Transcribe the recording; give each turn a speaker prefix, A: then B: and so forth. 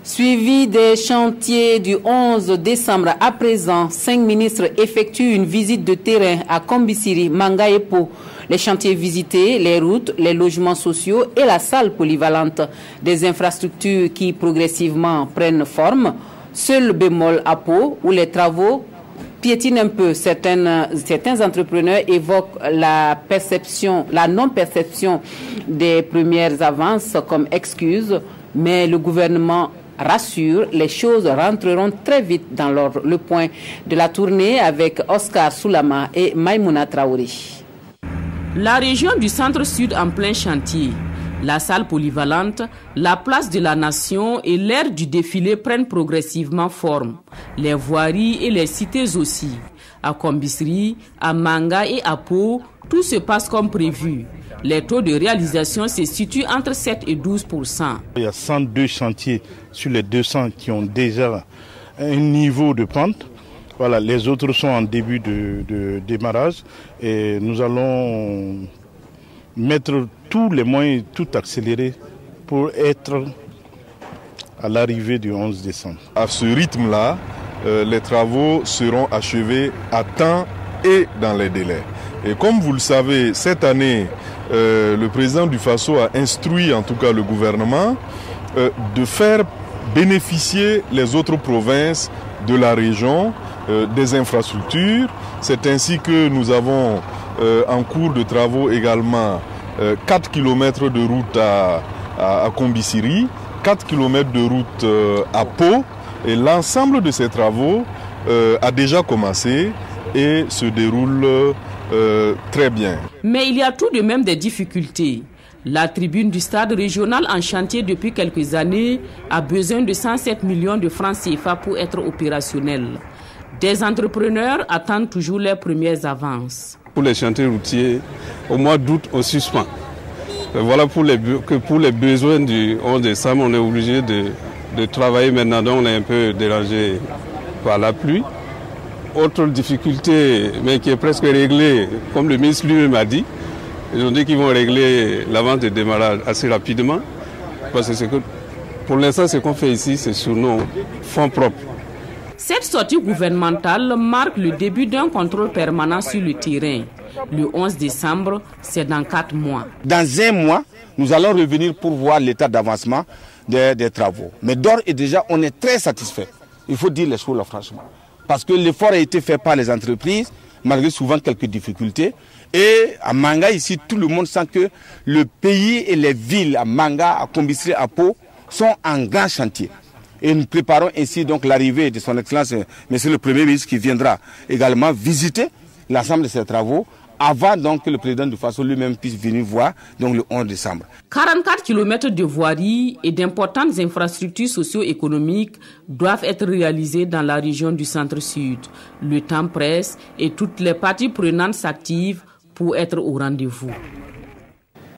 A: Suivi des chantiers du 11 décembre à présent, 5 ministres effectuent une visite de terrain à Kombisiri, Manga et Po. Les chantiers visités, les routes, les logements sociaux et la salle polyvalente. Des infrastructures qui progressivement prennent forme. Seul bémol à Po, où les travaux piétinent un peu. Certains entrepreneurs évoquent la non-perception des premières avances comme excuse, mais le gouvernement rassure, les choses rentreront très vite dans l'ordre. Le point de la tournée avec Oscar Soulama et Maïmouna Traoré.
B: La région du centre-sud en plein chantier. La salle polyvalente, la place de la nation et l'ère du défilé prennent progressivement forme. Les voiries et les cités aussi. À Kombisiri, à Manga et à Po, tout se passe comme prévu. Les taux de réalisation se situent entre 7 et 12%.
C: Il y a 102 chantiers sur les 200 qui ont déjà un niveau de pente. Voilà, les autres sont en début de démarrage et nous allons mettre tous les moyens, tout accélérer pour être à l'arrivée du 11 décembre.
D: À ce rythme-là, les travaux seront achevés à temps et dans les délais. Et comme vous le savez, cette année, le président du FASO a instruit en tout cas le gouvernement de faire bénéficier les autres provinces de la région des infrastructures. C'est ainsi que nous avons en cours de travaux également 4 km de route à Kombisiri, 4 km de route à Po. Et l'ensemble de ces travaux a déjà commencé et se déroule très bien.
B: Mais il y a tout de même des difficultés. La tribune du stade régional en chantier depuis quelques années a besoin de 107 millions de francs CFA pour être opérationnelle. Des entrepreneurs attendent toujours les premières avances.
E: Pour les chantiers routiers, au mois d'août, on suspend. Voilà que pour les besoins du 11 décembre, on est obligé de travailler maintenant, donc on est un peu dérangé par la pluie. Autre difficulté, mais qui est presque réglée, comme le ministre lui-même a dit, ils ont dit qu'ils vont régler l'avance de démarrage assez rapidement. Parce que pour l'instant, ce qu'on fait ici, c'est sur nos fonds propres.
B: Cette sortie gouvernementale marque le début d'un contrôle permanent sur le terrain. Le 11 décembre, c'est dans 4 mois.
F: Dans 1 mois, nous allons revenir pour voir l'état d'avancement des travaux. Mais d'ores et déjà, on est très satisfait. Il faut dire les choses là, franchement. Parce que l'effort a été fait par les entreprises, malgré souvent quelques difficultés. Et à Manga, ici, tout le monde sent que le pays et les villes, à Manga, à Kombisiri, à Po, sont en grand chantier. Et nous préparons ainsi donc l'arrivée de son Excellence, Monsieur le Premier ministre, qui viendra également visiter l'ensemble de ces travaux, avant donc que le président du FASO lui-même puisse venir voir donc le 11 décembre.
B: 44 km de voiries et d'importantes infrastructures socio-économiques doivent être réalisées dans la région du centre-sud. Le temps presse et toutes les parties prenantes s'activent pour être au rendez-vous.